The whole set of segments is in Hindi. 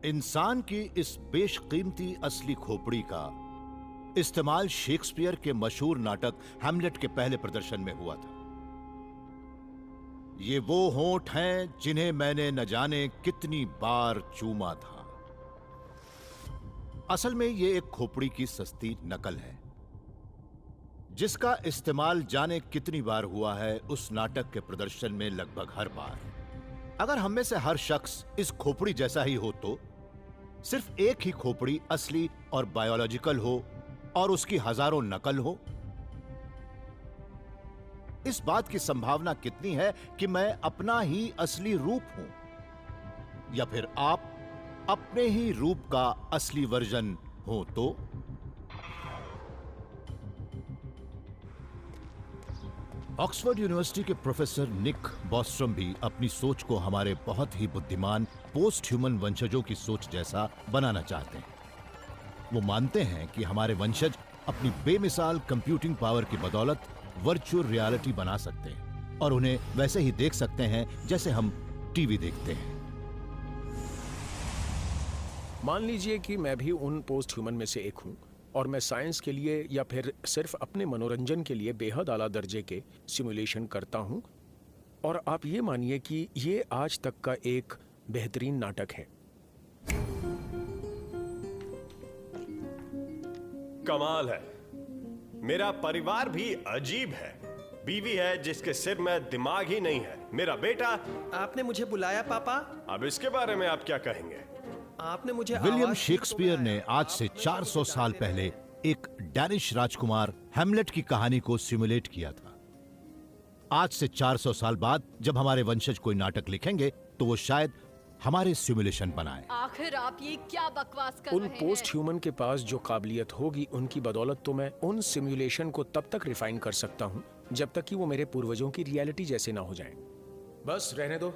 इंसान की इस बेशकीमती असली खोपड़ी का इस्तेमाल शेक्सपियर के मशहूर नाटक हैमलेट के पहले प्रदर्शन में हुआ था। ये वो होंठ हैं जिन्हें मैंने न जाने कितनी बार चूमा था। असल में ये एक खोपड़ी की सस्ती नकल है जिसका इस्तेमाल जाने कितनी बार हुआ है उस नाटक के प्रदर्शन में, लगभग हर बार। अगर हम में से हर शख्स इस खोपड़ी जैसा ही हो तो सिर्फ एक ही खोपड़ी असली और बायोलॉजिकल हो और उसकी हजारों नकल हो। इस बात की संभावना कितनी है कि मैं अपना ही असली रूप हूं या फिर आप अपने ही रूप का असली वर्जन हो तो? ऑक्सफोर्ड यूनिवर्सिटी के प्रोफेसर निक बॉस्ट्रम भी अपनी सोच को हमारे बहुत ही बुद्धिमान पोस्ट ह्यूमन वंशजों की सोच जैसा बनाना चाहते हैं। वो मानते हैं कि हमारे वंशज अपनी बेमिसाल कंप्यूटिंग पावर की बदौलत वर्चुअल रियलिटी बना सकते हैं और उन्हें वैसे ही देख सकते हैं जैसे हम टीवी देखते हैं। मान लीजिए कि मैं भी उन पोस्ट ह्यूमन में से एक हूं और मैं साइंस के लिए या फिर सिर्फ अपने मनोरंजन के लिए बेहद आला दर्जे के सिमुलेशन करता हूं, और आप ये मानिए कि ये आज तक का एक बेहतरीन नाटक है। कमाल है। मेरा परिवार भी अजीब है। बीवी है जिसके सिर में दिमाग ही नहीं है। मेरा बेटा। आपने मुझे बुलाया पापा? अब इसके बारे में आप क्या कहेंगे? आपने मुझे विलियम शेक्सपियर ने आज से 400 साल पहले एक डैनिश राजकुमार हैमलेट की कहानी को सिमुलेट किया था। आज से 400 साल बाद जब हमारे वंशज कोई नाटक लिखेंगे तो वो शायद हमारे सिमुलेशन बनाए। आखिर आप ये क्या बकवास कर उन रहे हैं? पोस्ट ह्यूमन के पास जो काबिलियत होगी उनकी बदौलत तो मैं उन सिमुलेशन को तब तक रिफाइन कर सकता हूं जब तक कि वो मेरे पूर्वजों की रियलिटी जैसे ना हो जाएं। बस रहने दो।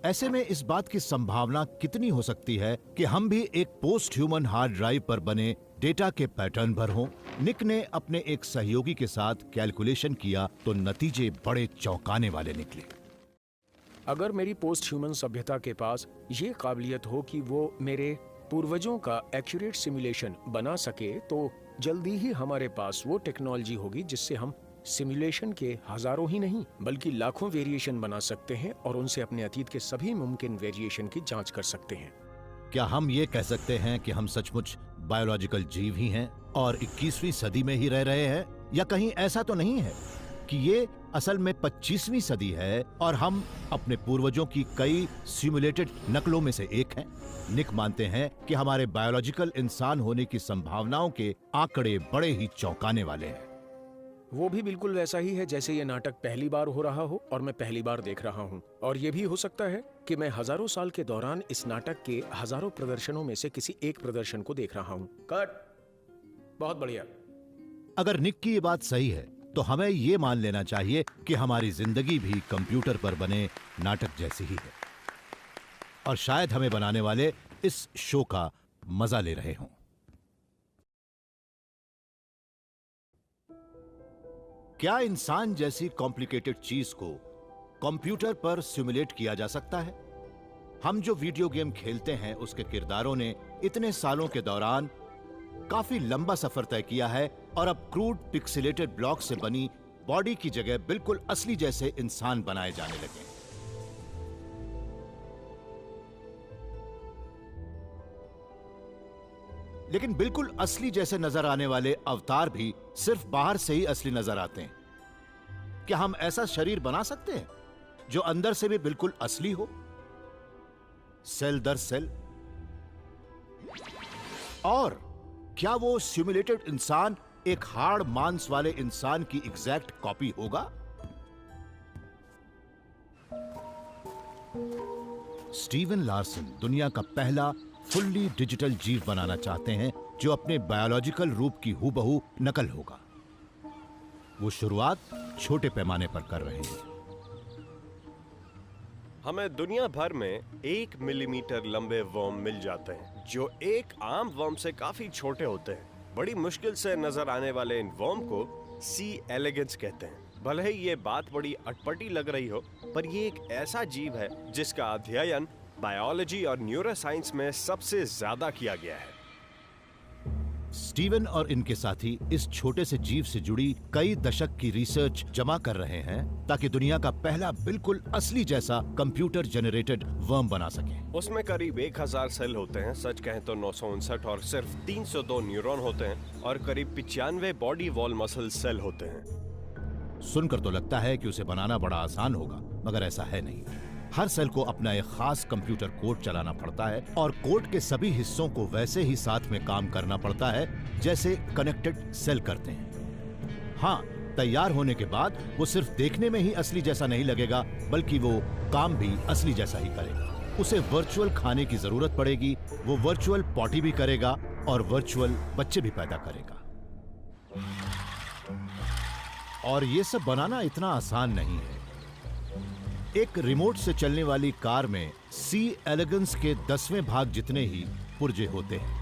ऐसे में इस बात की संभावना कितनी हो सकती है कि हम भी एक पोस्ट ह्यूमन हार्ड ड्राइव पर बने डेटा के पैटर्न भर हों? निक ने अपने एक सहयोगी के साथ कैलकुलेशन किया तो नतीजे बड़े चौंकाने वाले निकले। अगर मेरी पोस्ट ह्यूमन सभ्यता के पास ये काबिलियत हो कि वो मेरे पूर्वजों का एक्यूरेट सिमुलेशन बना सके तो जल्दी ही हमारे पास वो टेक्नोलॉजी होगी जिससे हम सिमुलेशन के हजारों ही नहीं बल्कि लाखों वेरिएशन बना सकते हैं और उनसे अपने अतीत के सभी मुमकिन वेरिएशन की जांच कर सकते हैं। क्या हम ये कह सकते हैं कि हम सचमुच बायोलॉजिकल जीव ही हैं और 21वीं सदी में ही रह रहे हैं, या कहीं ऐसा तो नहीं है कि ये असल में 25वीं सदी है और हम अपने पूर्वजों की कई सिमुलेटेड नकलों में से एक हैं? निक मानते हैं कि हमारे बायोलॉजिकल इंसान होने की संभावनाओं के आंकड़े बड़े ही चौंकाने वाले हैं। वो भी बिल्कुल वैसा ही है जैसे ये नाटक पहली बार हो रहा हो और मैं पहली बार देख रहा हूँ, और ये भी हो सकता है कि मैं हजारों साल के दौरान इस नाटक के हजारों प्रदर्शनों में से किसी एक प्रदर्शन को देख रहा हूँ। कट। बहुत बढ़िया। अगर निक की ये बात सही है तो हमें ये मान लेना चाहिए कि हमारी जिंदगी भी कंप्यूटर पर बने नाटक जैसी ही है और शायद हमें बनाने वाले इस शो का मजा ले रहे हों। क्या इंसान जैसी कॉम्प्लिकेटेड चीज को कंप्यूटर पर सिमुलेट किया जा सकता है? हम जो वीडियो गेम खेलते हैं उसके किरदारों ने इतने सालों के दौरान काफी लंबा सफर तय किया है और अब क्रूड पिक्सेलेटेड ब्लॉक से बनी बॉडी की जगह बिल्कुल असली जैसे इंसान बनाए जाने लगे। लेकिन बिल्कुल असली जैसे नजर आने वाले अवतार भी सिर्फ बाहर से ही असली नजर आते हैं। क्या हम ऐसा शरीर बना सकते हैं जो अंदर से भी बिल्कुल असली हो, सेल दर सेल? और क्या वो सिमुलेटेड इंसान एक हार्ड मांस वाले इंसान की एग्जैक्ट कॉपी होगा? स्टीवन लार्सन दुनिया का पहला फुल्ली डिजिटल जीव बनाना चाहते हैं जो अपने बायोलॉजिकल रूप की हूबहू नकल होगा। वो शुरुआत छोटे पैमाने पर कर रहे हैं। हमें दुनिया भर में 1 मिलीमीटर लंबे वर्म मिल जाते हैं जो एक आम वर्म से काफी छोटे होते हैं। बड़ी मुश्किल से नजर आने वाले इन वर्म को सी एलिगेंस कहते हैं। भले ही ये बात बड़ी अटपटी लग रही हो, पर ये एक ऐसा जीव है जिसका अध्ययन बायोलॉजी और न्यूरोसाइंस में सबसे ज्यादा किया गया है। स्टीवन और इनके साथी इस छोटे से जीव से जुड़ी कई दशक की रिसर्च जमा कर रहे हैं ताकि दुनिया का पहला बिल्कुल असली जैसा कंप्यूटर जनरेटेड वर्म बना सके। उसमें करीब 1000 सेल होते हैं, सच कहें तो 959, और सिर्फ 302 न्यूरॉन होते हैं और करीब 95 बॉडी वॉल मसल सेल होते हैं। सुनकर तो लगता है कि उसे बनाना बड़ा आसान होगा, मगर ऐसा है नहीं। हर सेल को अपना एक खास कंप्यूटर कोड चलाना पड़ता है और कोड के सभी हिस्सों को वैसे ही साथ में काम करना पड़ता है जैसे कनेक्टेड सेल करते हैं। हाँ, तैयार होने के बाद वो सिर्फ देखने में ही असली जैसा नहीं लगेगा, बल्कि वो काम भी असली जैसा ही करेगा। उसे वर्चुअल खाने की जरूरत पड़ेगी, वो वर्चुअल पॉटी भी करेगा और वर्चुअल बच्चे भी पैदा करेगा। और ये सब बनाना इतना आसान नहीं है। एक रिमोट से चलने वाली कार में सी एलिगेंस के 10वें भाग जितने ही पुर्जे होते हैं।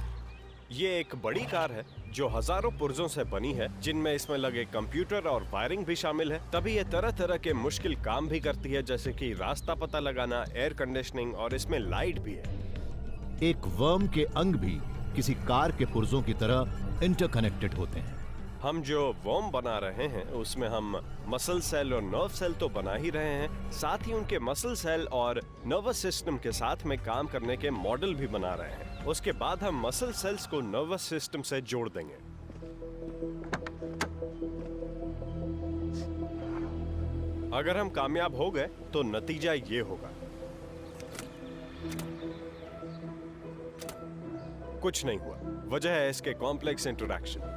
ये एक बड़ी कार है जो हजारों पुर्जों से बनी है, जिनमें इसमें लगे कंप्यूटर और वायरिंग भी शामिल है। तभी ये तरह तरह के मुश्किल काम भी करती है, जैसे कि रास्ता पता लगाना, एयर कंडीशनिंग, और इसमें लाइट भी है। एक वर्म के अंग भी किसी कार के पुर्जों की तरह इंटरकनेक्टेड होते हैं। हम जो वर्म बना रहे हैं उसमें हम मसल सेल और नर्व सेल तो बना ही रहे हैं, साथ ही उनके मसल सेल और नर्वस सिस्टम के साथ में काम करने के मॉडल भी बना रहे हैं। उसके बाद हम मसल सेल्स को नर्वस सिस्टम से जोड़ देंगे। अगर हम कामयाब हो गए तो नतीजा ये होगा। कुछ नहीं हुआ, वजह है इसके कॉम्प्लेक्स इंटरैक्शन।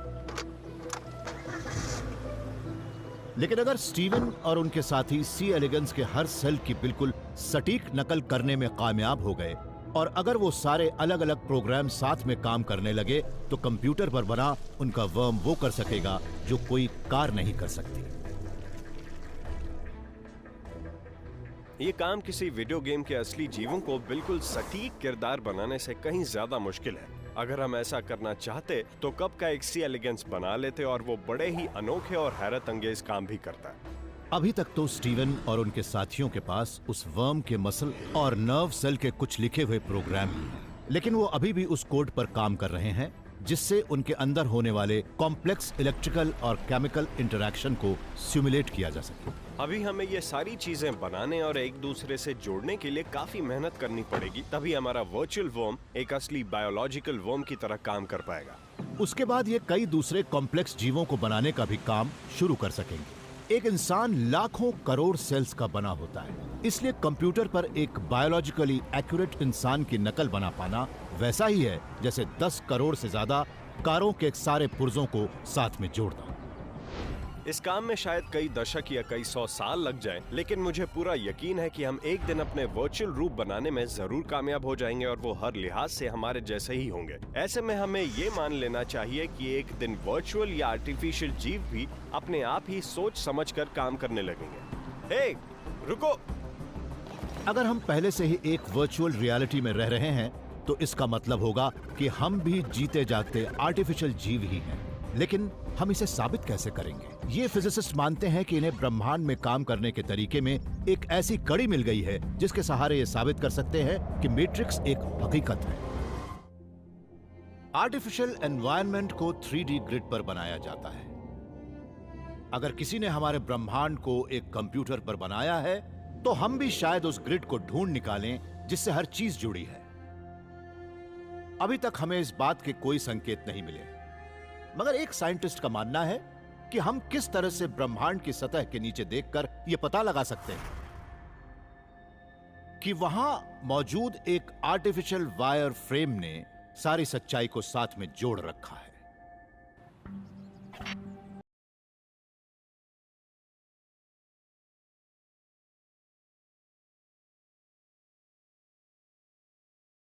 लेकिन अगर स्टीवन और उनके साथी सी एलिगेंस के हर सेल की बिल्कुल सटीक नकल करने में कामयाब हो गए और अगर वो सारे अलग अलग प्रोग्राम साथ में काम करने लगे, तो कंप्यूटर पर बना उनका वर्म वो कर सकेगा जो कोई कार नहीं कर सकती। ये काम किसी वीडियो गेम के असली जीवों को बिल्कुल सटीक किरदार बनाने से कहीं ज्यादा मुश्किल है। अगर हम ऐसा करना चाहते तो कब का एक सी एलिगेंस बना लेते, और वो बड़े ही अनोखे और हैरत अंगेज काम भी करता है। अभी तक तो स्टीवन और उनके साथियों के पास उस वर्म के मसल और नर्व सेल के कुछ लिखे हुए प्रोग्राम ही हैं, लेकिन वो अभी भी उस कोड पर काम कर रहे हैं जिससे उनके अंदर होने वाले कॉम्प्लेक्स इलेक्ट्रिकल और केमिकल इंटरैक्शन को सिमुलेट किया जा सके। अभी हमें ये सारी चीजें बनाने और एक दूसरे से जोड़ने के लिए काफी मेहनत करनी पड़ेगी, तभी हमारा वर्चुअल वर्म एक असली बायोलॉजिकल वर्म की तरह काम कर पाएगा। उसके बाद ये कई दूसरे कॉम्प्लेक्स जीवों को बनाने का भी काम शुरू कर सकेंगे। एक इंसान लाखों करोड़ सेल्स का बना होता है, इसलिए कंप्यूटर पर एक बायोलॉजिकली एक्यूरेट इंसान की नकल बना पाना वैसा ही है जैसे 10 करोड़ से ज्यादा कारों के सारे पुर्जों को साथ में जोड़ना। इस काम में शायद कई दशक या कई 100 साल लग जाएं, लेकिन मुझे पूरा यकीन है कि हम एक दिन अपने वर्चुअल रूप बनाने में जरूर कामयाब हो जाएंगे और वो हर लिहाज से हमारे जैसे ही होंगे। ऐसे में हमें ये मान लेना चाहिए कि एक दिन वर्चुअल या आर्टिफिशियल जीव भी अपने आप ही सोच समझकर काम करने लगेंगे। हे, रुको! अगर हम पहले से ही एक वर्चुअल रियलिटी में रह रहे हैं तो इसका मतलब होगा कि हम भी जीते जागते आर्टिफिशियल जीव ही हैं। लेकिन हम इसे साबित कैसे करेंगे? ये फिजिसिस्ट मानते हैं कि इन्हें ब्रह्मांड में काम करने के तरीके में एक ऐसी कड़ी मिल गई है जिसके सहारे ये साबित कर सकते हैं कि मैट्रिक्स एक हकीकत है। आर्टिफिशियल एनवायरनमेंट को 3D ग्रिड पर बनाया जाता है। अगर किसी ने हमारे ब्रह्मांड को एक कंप्यूटर पर बनाया है तो हम भी शायद उस ग्रिड को ढूंढ निकालें जिससे हर चीज जुड़ी है। अभी तक हमें इस बात के कोई संकेत नहीं मिले, मगर एक साइंटिस्ट का मानना है कि हम किस तरह से ब्रह्मांड की सतह के नीचे देखकर यह पता लगा सकते हैं कि वहां मौजूद एक आर्टिफिशियल वायर फ्रेम ने सारी सच्चाई को साथ में जोड़ रखा है।